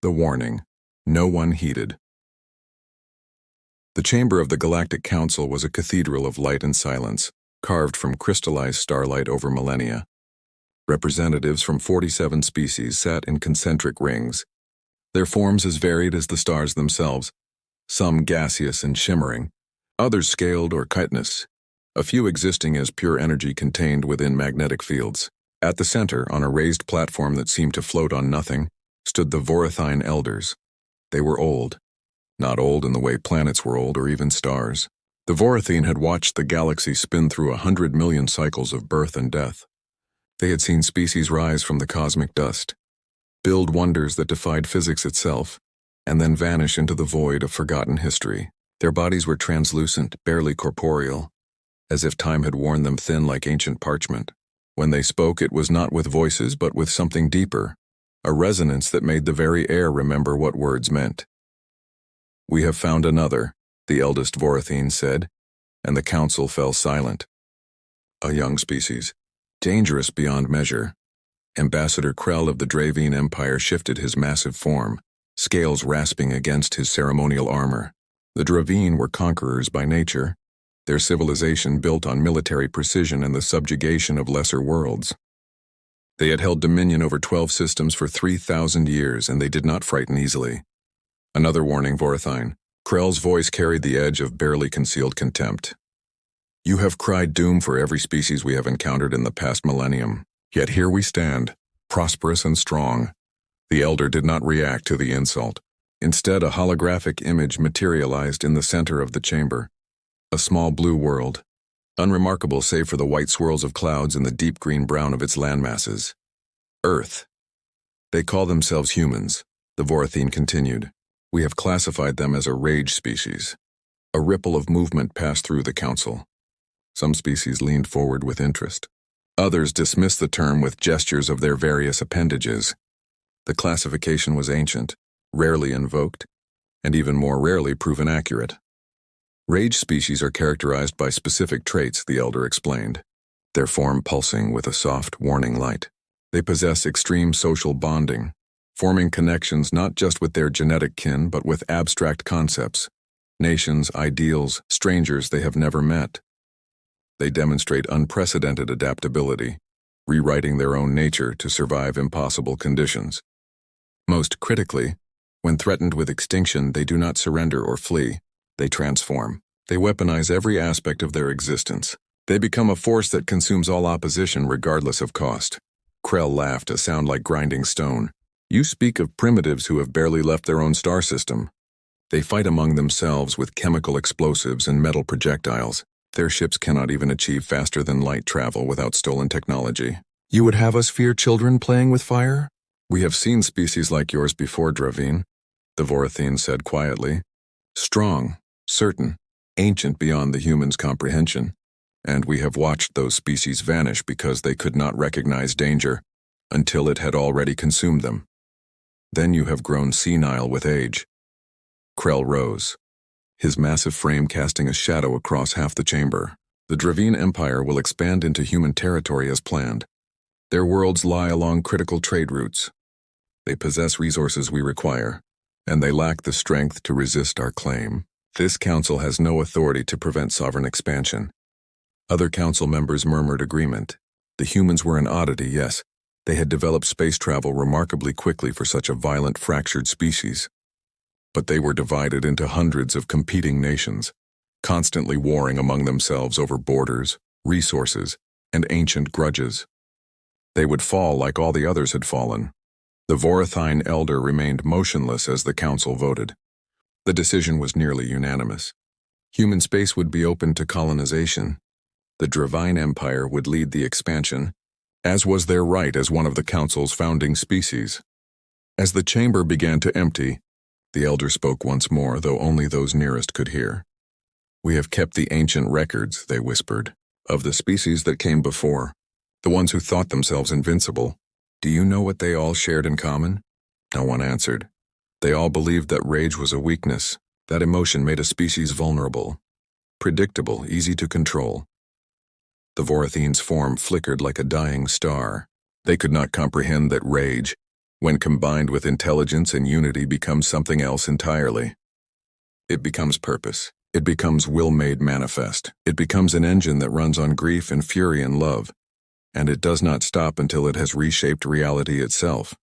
The warning. No one heeded. The chamber of the Galactic Council was a cathedral of light and silence, carved from crystallized starlight over millennia. Representatives from 47 species sat in concentric rings, their forms as varied as the stars themselves, some gaseous and shimmering, others scaled or chitinous, a few existing as pure energy contained within magnetic fields. At the center, on a raised platform that seemed to float on nothing, stood the Vorathine elders. They were old. Not old in the way planets were old or even stars. The Vorathine had watched the galaxy spin through 100 million cycles of birth and death. They had seen species rise from the cosmic dust, build wonders that defied physics itself, and then vanish into the void of forgotten history. Their bodies were translucent, barely corporeal, as if time had worn them thin like ancient parchment. When they spoke, it was not with voices but with something deeper, a resonance that made the very air remember what words meant. "We have found another," the eldest Vorathine said, and the council fell silent. "A young species, dangerous beyond measure." Ambassador Krell of the Dravine Empire shifted his massive form, scales rasping against his ceremonial armor. The Dravine were conquerors by nature, their civilization built on military precision and the subjugation of lesser worlds. They had held dominion over 12 systems for 3,000 years, and they did not frighten easily. "Another warning, Vorathine." Krell's voice carried the edge of barely concealed contempt. "You have cried doom for every species we have encountered in the past millennium. Yet here we stand, prosperous and strong." The elder did not react to the insult. Instead, a holographic image materialized in the center of the chamber. A small blue world, unremarkable save for the white swirls of clouds and the deep green brown of its landmasses. Earth. "They call themselves humans," the Vorathine continued. "We have classified them as a rage species." A ripple of movement passed through the council. Some species leaned forward with interest. Others dismissed the term with gestures of their various appendages. The classification was ancient, rarely invoked, and even more rarely proven accurate. Rage species are characterized by specific traits, the elder explained, their form pulsing with a soft, warning light. They possess extreme social bonding, forming connections not just with their genetic kin but with abstract concepts, nations, ideals, strangers they have never met. They demonstrate unprecedented adaptability, rewriting their own nature to survive impossible conditions. Most critically, when threatened with extinction, they do not surrender or flee. They transform. They weaponize every aspect of their existence. They become a force that consumes all opposition regardless of cost. Krell laughed, a sound like grinding stone. "You speak of primitives who have barely left their own star system. They fight among themselves with chemical explosives and metal projectiles. Their ships cannot even achieve faster than light travel without stolen technology. You would have us fear children playing with fire? We have seen species like yours before, Dravine," the Vorathine said quietly. "Strong, certain, ancient beyond the human's comprehension. And we have watched those species vanish because they could not recognize danger until it had already consumed them. Then you have grown senile with age." Krell rose, his massive frame casting a shadow across half the chamber. "The Dravine Empire will expand into human territory as planned. Their worlds lie along critical trade routes. They possess resources we require, and they lack the strength to resist our claim. This council has no authority to prevent sovereign expansion." Other council members murmured agreement. The humans were an oddity, yes. They had developed space travel remarkably quickly for such a violent, fractured species. But they were divided into hundreds of competing nations, constantly warring among themselves over borders, resources, and ancient grudges. They would fall like all the others had fallen. The Vorathine elder remained motionless as the council voted. The decision was nearly unanimous. Human space would be open to colonization. The Dravine Empire would lead the expansion, as was their right as one of the council's founding species. As the chamber began to empty, the elder spoke once more, though only those nearest could hear. "We have kept the ancient records," they whispered, "of the species that came before, the ones who thought themselves invincible. Do you know what they all shared in common?" No one answered. They all believed that rage was a weakness, that emotion made a species vulnerable, predictable, easy to control. The Vorathine's form flickered like a dying star. They could not comprehend that rage, When combined with intelligence and unity becomes something else entirely. It becomes purpose. It becomes will made manifest. It becomes an engine that runs on grief and fury and love, and it does not stop until it has reshaped reality itself.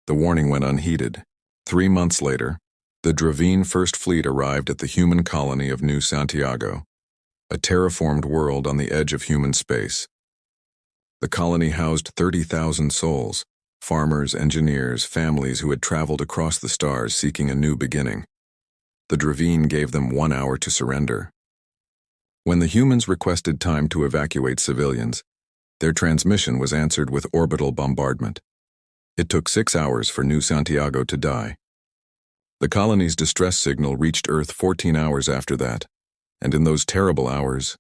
The warning went unheeded. 3 months later, the Dravine First Fleet arrived at the human colony of New Santiago, a terraformed world on the edge of human space. The colony housed 30,000 souls, farmers, engineers, families who had traveled across the stars seeking a new beginning. The Dravine gave them 1 hour to surrender. When the humans requested time to evacuate civilians, their transmission was answered with orbital bombardment. It took 6 hours for New Santiago to die. The colony's distress signal reached Earth 14 hours after that, and in those terrible hours,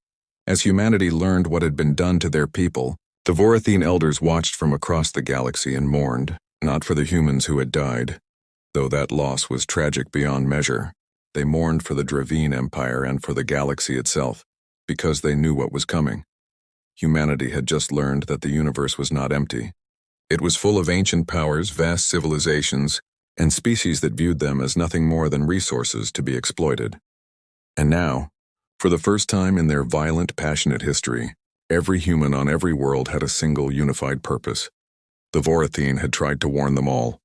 as humanity learned what had been done to their people, the Vorathene elders watched from across the galaxy and mourned, not for the humans who had died, though that loss was tragic beyond measure. They mourned for the Dravine Empire and for the galaxy itself, because they knew what was coming. Humanity had just learned that the universe was not empty. It was full of ancient powers, vast civilizations, and species that viewed them as nothing more than resources to be exploited. And now, for the first time in their violent, passionate history, every human on every world had a single unified purpose. The Vorathene had tried to warn them all,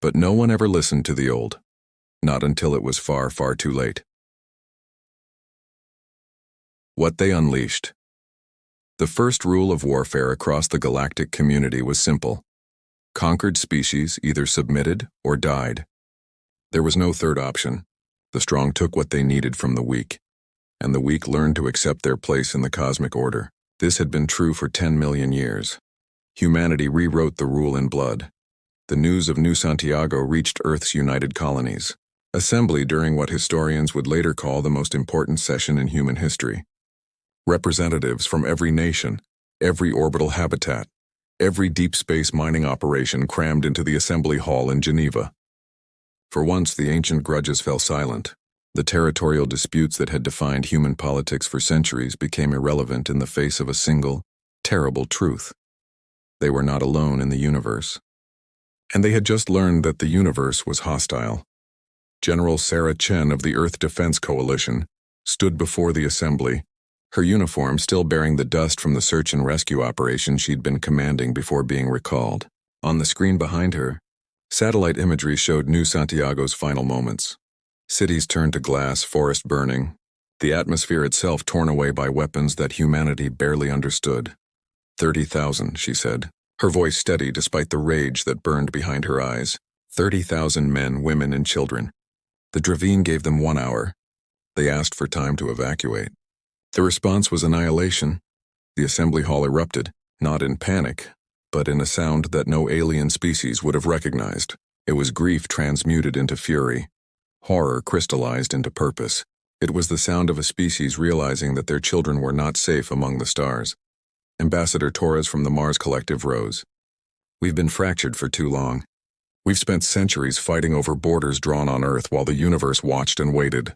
but no one ever listened to the old, not until it was far, far too late. What they unleashed. The first rule of warfare across the galactic community was simple. Conquered species either submitted or died. There was no third option. The strong took what they needed from the weak, and the weak learned to accept their place in the cosmic order. This had been true for 10 million years. Humanity rewrote the rule in blood. The news of New Santiago reached Earth's united colonies. Assembly during what historians would later call the most important session in human history. Representatives from every nation, every orbital habitat, every deep space mining operation crammed into the assembly hall in Geneva. For once, the ancient grudges fell silent. The territorial disputes that had defined human politics for centuries became irrelevant in the face of a single, terrible truth. They were not alone in the universe. And they had just learned that the universe was hostile. General Sarah Chen of the Earth Defense Coalition stood before the assembly, her uniform still bearing the dust from the search and rescue operation she'd been commanding before being recalled. On the screen behind her, satellite imagery showed New Santiago's final moments. Cities turned to glass, forest burning, the atmosphere itself torn away by weapons that humanity barely understood. 30,000, she said, her voice steady despite the rage that burned behind her eyes. 30,000 men, women, and children. The Dravine gave them 1 hour. They asked for time to evacuate. The response was annihilation. The assembly hall erupted, not in panic, but in a sound that no alien species would have recognized. It was grief transmuted into fury, horror crystallized into purpose. It was the sound of a species realizing that their children were not safe among the stars. Ambassador Torres from the Mars Collective rose. We've been fractured for too long. We've spent centuries fighting over borders drawn on Earth while the universe watched and waited.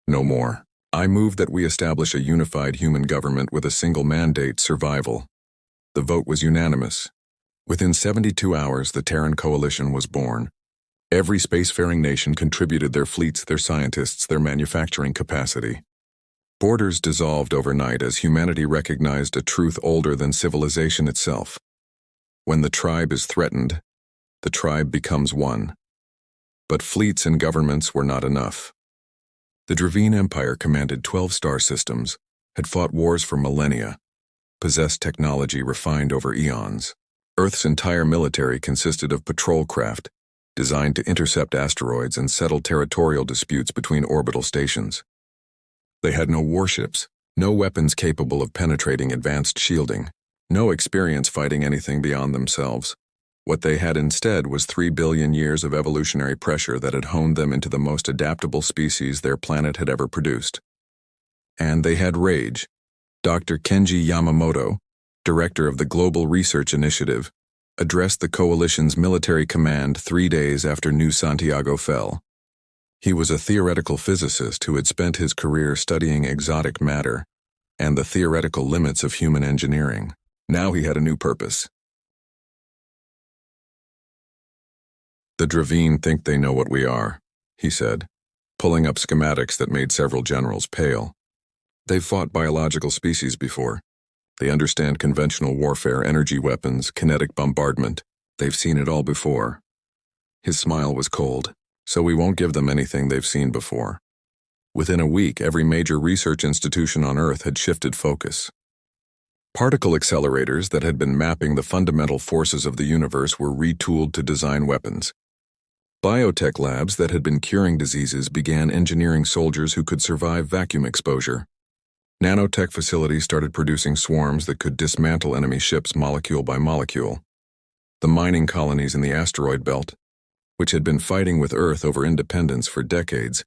No more. I move that we establish a unified human government with a single mandate: survival. The vote was unanimous. Within 72 hours, the Terran Coalition was born. Every spacefaring nation contributed their fleets, their scientists, their manufacturing capacity. Borders dissolved overnight as humanity recognized a truth older than civilization itself. When the tribe is threatened, the tribe becomes one. But fleets and governments were not enough. The Dravine Empire commanded 12 star systems, had fought wars for millennia, possessed technology refined over eons. Earth's entire military consisted of patrol craft, designed to intercept asteroids and settle territorial disputes between orbital stations. They had no warships, no weapons capable of penetrating advanced shielding, no experience fighting anything beyond themselves. What they had instead was 3 billion years of evolutionary pressure that had honed them into the most adaptable species their planet had ever produced. And they had rage. Dr. Kenji Yamamoto, director of the Global Research Initiative, addressed the coalition's military command 3 days after New Santiago fell. He was a theoretical physicist who had spent his career studying exotic matter and the theoretical limits of human engineering. Now he had a new purpose. "The Dravine think they know what we are," he said, pulling up schematics that made several generals pale. "They've fought biological species before. They understand conventional warfare, energy weapons, kinetic bombardment. They've seen it all before." His smile was cold. "So we won't give them anything they've seen before." Within a week, every major research institution on Earth had shifted focus. Particle accelerators that had been mapping the fundamental forces of the universe were retooled to design weapons. Biotech labs that had been curing diseases began engineering soldiers who could survive vacuum exposure. Nanotech facilities started producing swarms that could dismantle enemy ships molecule by molecule. The mining colonies in the asteroid belt, which had been fighting with Earth over independence for decades,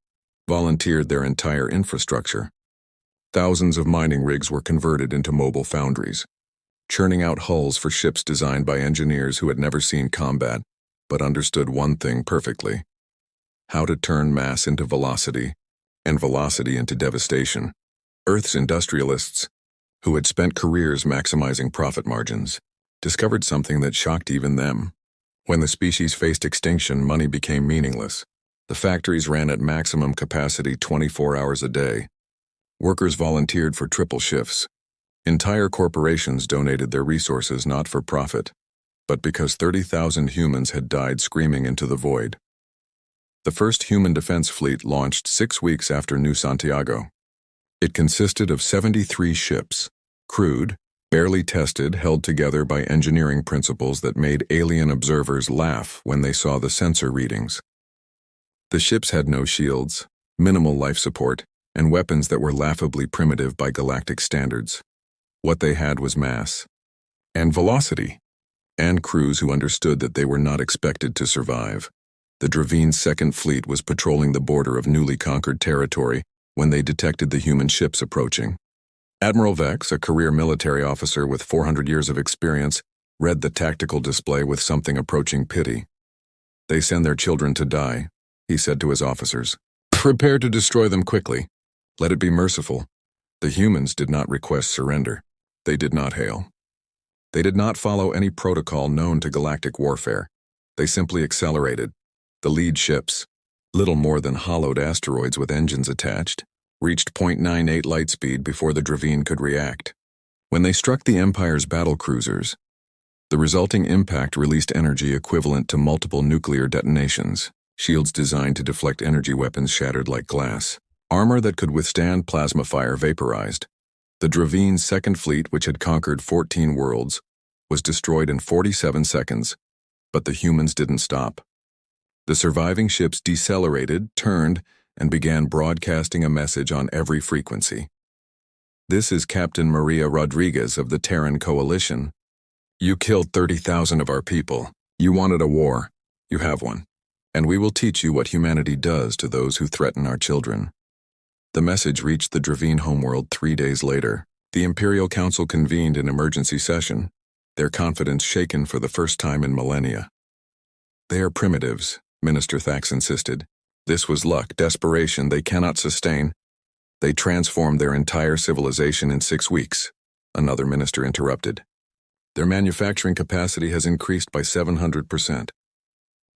volunteered their entire infrastructure. Thousands of mining rigs were converted into mobile foundries, churning out hulls for ships designed by engineers who had never seen combat, but understood one thing perfectly: how to turn mass into velocity, and velocity into devastation. Earth's industrialists, who had spent careers maximizing profit margins, discovered something that shocked even them. When the species faced extinction, money became meaningless. The factories ran at maximum capacity 24 hours a day. Workers volunteered for triple shifts. Entire corporations donated their resources not for profit, but because 30,000 humans had died screaming into the void. The first human defense fleet launched 6 weeks after New Santiago. It consisted of 73 ships, crewed, barely tested, held together by engineering principles that made alien observers laugh when they saw the sensor readings. The ships had no shields, minimal life support, and weapons that were laughably primitive by galactic standards. What they had was mass, and velocity, and crews who understood that they were not expected to survive. The Dravine's second fleet was patrolling the border of newly conquered territory when they detected the human ships approaching. Admiral Vex, a career military officer with 400 years of experience, read the tactical display with something approaching pity. "They send their children to die," he said to his officers. "Prepare to destroy them quickly. Let it be merciful." The humans did not request surrender. They did not hail. They did not follow any protocol known to galactic warfare. They simply accelerated. The lead ships, little more than hollowed asteroids with engines attached, reached 0.98 light speed before the Dravine could react. When they struck the Empire's battle cruisers, the resulting impact released energy equivalent to multiple nuclear detonations. Shields designed to deflect energy weapons shattered like glass. Armor that could withstand plasma fire vaporized. The Dravine's second fleet, which had conquered 14 worlds, was destroyed in 47 seconds, but the humans didn't stop. The surviving ships decelerated, turned, and began broadcasting a message on every frequency. "This is Captain Maria Rodriguez of the Terran Coalition. You killed 30,000 of our people. You wanted a war. You have one. And we will teach you what humanity does to those who threaten our children." The message reached the Dravine homeworld 3 days later. The Imperial Council convened an emergency session, their confidence shaken for the first time in millennia. "They are primitives," Minister Thax insisted. "This was luck, desperation they cannot sustain." "They transformed their entire civilization in 6 weeks," another minister interrupted. "Their manufacturing capacity has increased by 700%.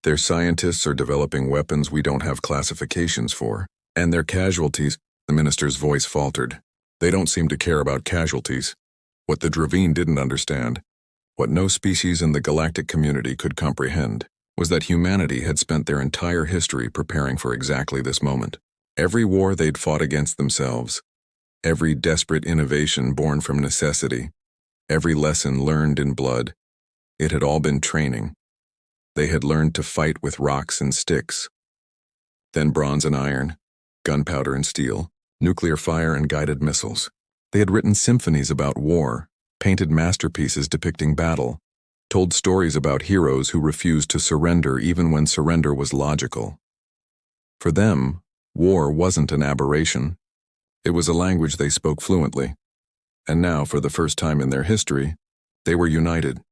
Their scientists are developing weapons we don't have classifications for. And their casualties," the minister's voice faltered. "They don't seem to care about casualties." What the Dravine didn't understand, what no species in the galactic community could comprehend, was that humanity had spent their entire history preparing for exactly this moment. Every war they'd fought against themselves, every desperate innovation born from necessity, every lesson learned in blood, it had all been training. They had learned to fight with rocks and sticks, then bronze and iron, gunpowder and steel, nuclear fire and guided missiles. They had written symphonies about war, painted masterpieces depicting battle, told stories about heroes who refused to surrender even when surrender was logical. For them, war wasn't an aberration. It was a language they spoke fluently. And now, for the first time in their history, they were united.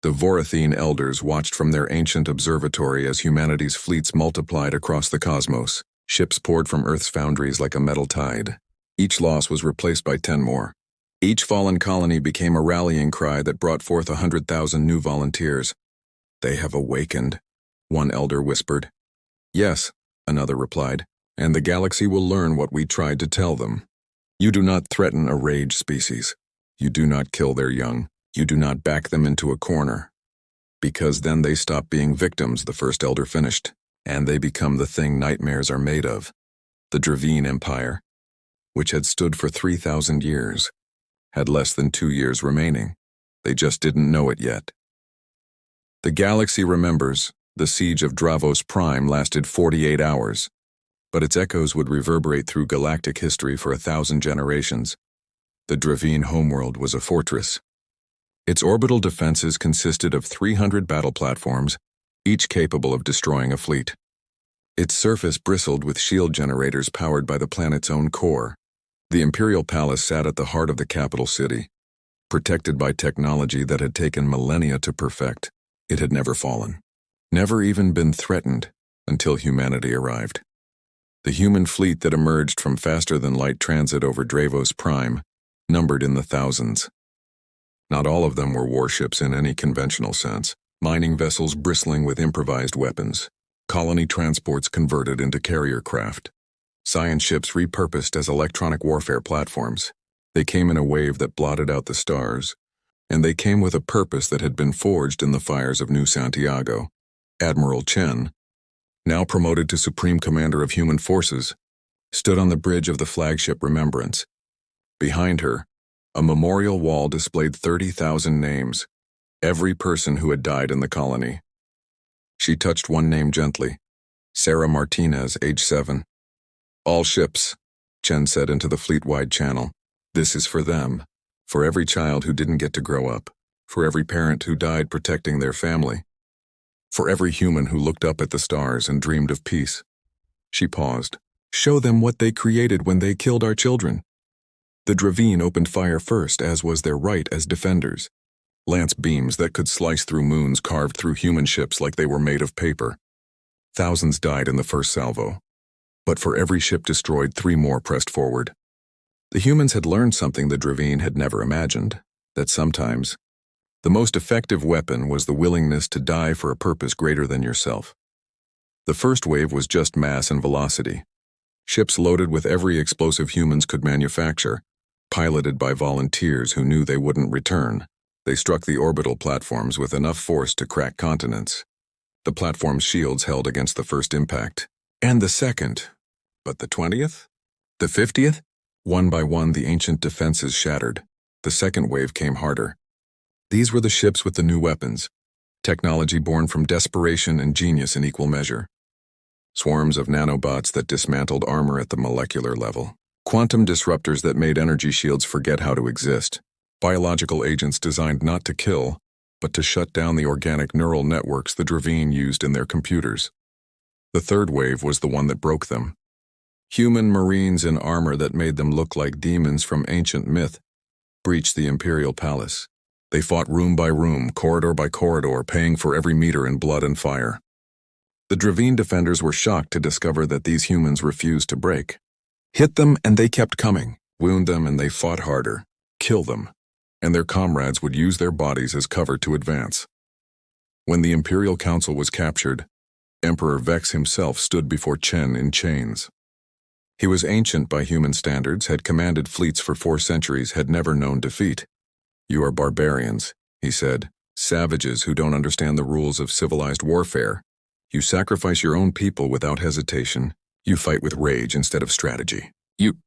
The Vorathene elders watched from their ancient observatory as humanity's fleets multiplied across the cosmos. Ships poured from Earth's foundries like a metal tide. Each loss was replaced by 10 more. Each fallen colony became a rallying cry that brought forth 100,000 new volunteers. "They have awakened," one elder whispered. Yes, another replied, and the galaxy will learn what we tried to tell them. You do not threaten a rage species. You do not kill their young. You do not back them into a corner. Because then they stop being victims, the first elder finished, and they become the thing nightmares are made of. The Dravine Empire, which had stood for 3,000 years, had less than 2 years remaining. They just didn't know it yet. The galaxy remembers the siege of Dravos Prime lasted 48 hours, but its echoes would reverberate through galactic history for 1,000 generations. The Dravine homeworld was a fortress. Its orbital defenses consisted of 300 battle platforms, each capable of destroying a fleet. Its surface bristled with shield generators powered by the planet's own core. The Imperial Palace sat at the heart of the capital city. Protected by technology that had taken millennia to perfect, it had never fallen. Never even been threatened until humanity arrived. The human fleet that emerged from faster-than-light transit over Dravos Prime numbered in the thousands. Not all of them were warships in any conventional sense, mining vessels bristling with improvised weapons, colony transports converted into carrier craft, science ships repurposed as electronic warfare platforms. They came in a wave that blotted out the stars, and they came with a purpose that had been forged in the fires of New Santiago. Admiral Chen, now promoted to Supreme Commander of Human Forces, stood on the bridge of the flagship Remembrance. Behind her, a memorial wall displayed 30,000 names, every person who had died in the colony. She touched one name gently, Sarah Martinez, age 7. All ships, Chen said into the fleet-wide channel. This is for them, for every child who didn't get to grow up, for every parent who died protecting their family, for every human who looked up at the stars and dreamed of peace. She paused. Show them what they created when they killed our children. The Dravine opened fire first, as was their right as defenders. Lance beams that could slice through moons carved through human ships like they were made of paper. Thousands died in the first salvo. But for every ship destroyed, 3 more pressed forward. The humans had learned something the Dravine had never imagined, that sometimes the most effective weapon was the willingness to die for a purpose greater than yourself. The first wave was just mass and velocity. Ships loaded with every explosive humans could manufacture, piloted by volunteers who knew they wouldn't return. They struck the orbital platforms with enough force to crack continents. The platform's shields held against the first impact. And the second. But the 20th? The 50th? One by one, the ancient defenses shattered. The second wave came harder. These were the ships with the new weapons, technology born from desperation and genius in equal measure. Swarms of nanobots that dismantled armor at the molecular level. Quantum disruptors that made energy shields forget how to exist. Biological agents designed not to kill, but to shut down the organic neural networks the Dravine used in their computers. The third wave was the one that broke them. Human marines in armor that made them look like demons from ancient myth breached the Imperial Palace. They fought room by room, corridor by corridor, paying for every meter in blood and fire. The Dravine defenders were shocked to discover that these humans refused to break. Hit them and they kept coming. Wound them and they fought harder. Kill them. And their comrades would use their bodies as cover to advance. When the Imperial Council was captured, Emperor Vex himself stood before Chen in chains. He was ancient by human standards, had commanded fleets for 4 centuries, had never known defeat. You are barbarians, he said, savages who don't understand the rules of civilized warfare. You sacrifice your own people without hesitation. You fight with rage instead of strategy.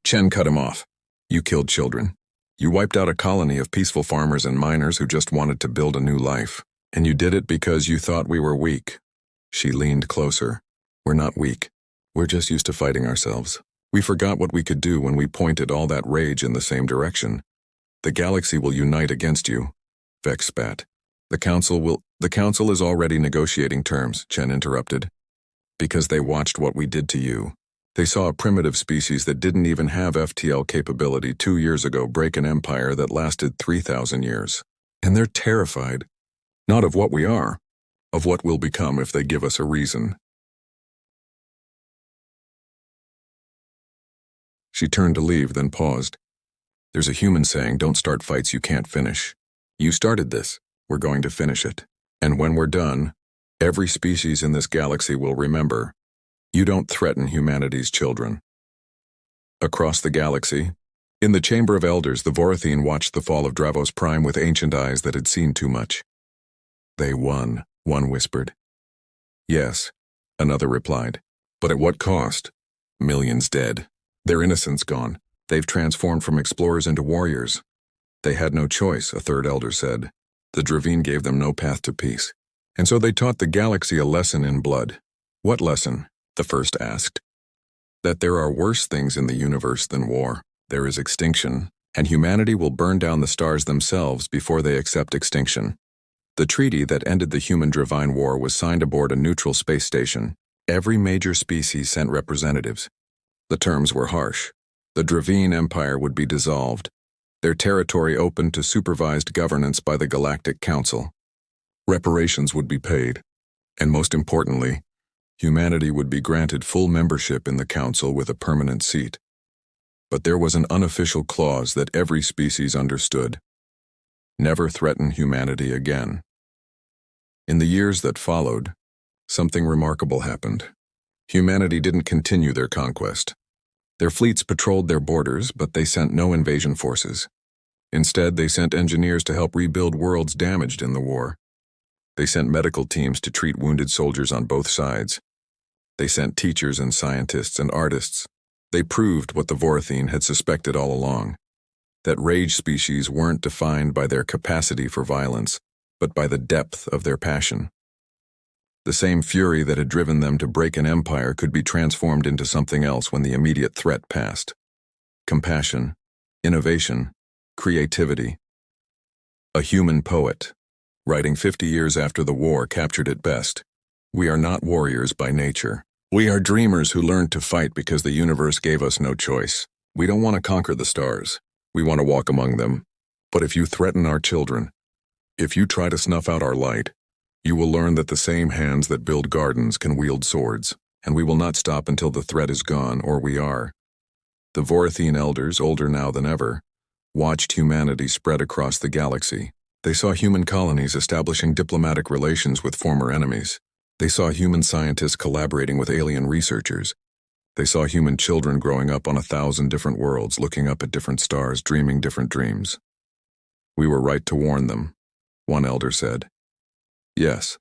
Chen cut him off. You killed children. You wiped out a colony of peaceful farmers and miners who just wanted to build a new life. And you did it because you thought we were weak. She leaned closer. We're not weak. We're just used to fighting ourselves. We forgot what we could do when we pointed all that rage in the same direction. The galaxy will unite against you. Vex spat. The council is already negotiating terms, Chen interrupted. Because they watched what we did to you. They saw a primitive species that didn't even have FTL capability 2 years ago break an empire that lasted 3,000 years. And they're terrified. Not of what we are, of what we'll become if they give us a reason. She turned to leave, then paused. There's a human saying, don't start fights you can't finish. You started this. We're going to finish it. And when we're done, Every species in this galaxy will remember, you don't threaten humanity's children. Across the galaxy, in the Chamber of Elders, the Vorathine watched the fall of Dravos Prime with ancient eyes that had seen too much. They won, one whispered. Yes, another replied. But at what cost? Millions dead. Their innocence gone. They've transformed from explorers into warriors. They had no choice, a third elder said. The Dravine gave them no path to peace. And so they taught the galaxy a lesson in blood. What lesson? The first asked. That there are worse things in the universe than war. There is extinction, and humanity will burn down the stars themselves before they accept extinction. The treaty that ended the human-Dravine war was signed aboard a neutral space station. Every major species sent representatives. The terms were harsh. The Dravine Empire would be dissolved, their territory open to supervised governance by the Galactic Council. Reparations would be paid, and most importantly, humanity would be granted full membership in the Council with a permanent seat. But there was an unofficial clause that every species understood. Never threaten humanity again. In the years that followed, something remarkable happened. Humanity didn't continue their conquest. Their fleets patrolled their borders, but they sent no invasion forces. Instead, they sent engineers to help rebuild worlds damaged in the war. They sent medical teams to treat wounded soldiers on both sides. They sent teachers and scientists and artists. They proved what the Vorathine had suspected all along, that rage species weren't defined by their capacity for violence, but by the depth of their passion. The same fury that had driven them to break an empire could be transformed into something else when the immediate threat passed. Compassion, innovation, creativity. A human poet, writing 50 years after the war, captured it best. We are not warriors by nature. We are dreamers who learned to fight because the universe gave us no choice. We don't want to conquer the stars. We want to walk among them. But if you threaten our children, if you try to snuff out our light, you will learn that the same hands that build gardens can wield swords, and we will not stop until the threat is gone, or we are. The Vorathine elders, older now than ever, watched humanity spread across the galaxy. They saw human colonies establishing diplomatic relations with former enemies. They saw human scientists collaborating with alien researchers. They saw human children growing up on 1,000 different worlds, looking up at different stars, dreaming different dreams. We were right to warn them, one elder said. Yes,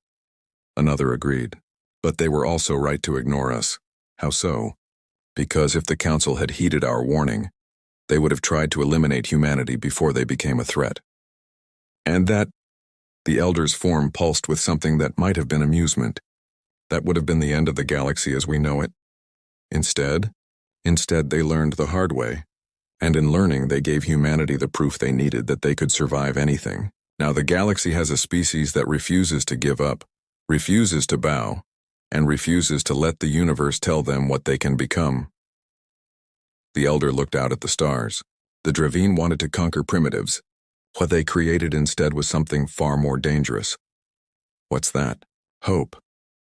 another agreed. But they were also right to ignore us. How so? Because if the Council had heeded our warning, they would have tried to eliminate humanity before they became a threat. And that, the elders' form pulsed with something that might have been amusement. That would have been the end of the galaxy as we know it. Instead they learned the hard way. And in learning, they gave humanity the proof they needed that they could survive anything. Now the galaxy has a species that refuses to give up, refuses to bow, and refuses to let the universe tell them what they can become. The elder looked out at the stars. The Dravine wanted to conquer primitives. What they created instead was something far more dangerous. What's that? Hope.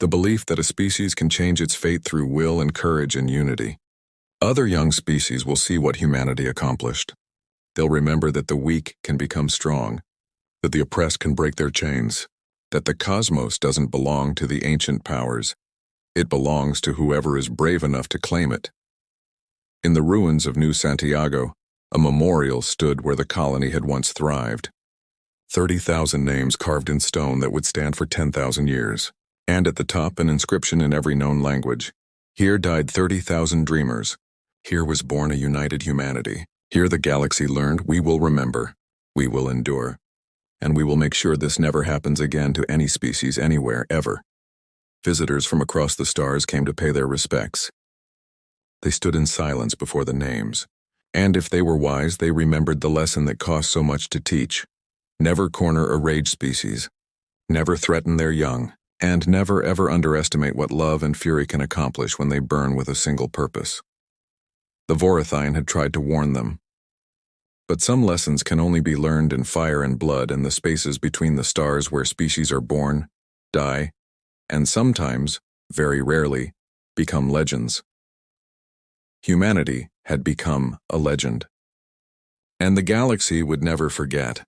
The belief that a species can change its fate through will and courage and unity. Other young species will see what humanity accomplished. They'll remember that the weak can become strong, that the oppressed can break their chains, that the cosmos doesn't belong to the ancient powers. It belongs to whoever is brave enough to claim it. In the ruins of New Santiago, a memorial stood where the colony had once thrived. 30,000 names carved in stone that would stand for 10,000 years. And at the top, an inscription in every known language. Here died 30,000 dreamers. Here was born a united humanity. Here the galaxy learned we will remember, we will endure, and we will make sure this never happens again to any species anywhere, ever. Visitors from across the stars came to pay their respects. They stood in silence before the names, and if they were wise, they remembered the lesson that cost so much to teach. Never corner a rage species, never threaten their young, and never ever underestimate what love and fury can accomplish when they burn with a single purpose. The Vorathine had tried to warn them. But some lessons can only be learned in fire and blood and the spaces between the stars where species are born, die, and sometimes, very rarely, become legends. Humanity had become a legend. And the galaxy would never forget.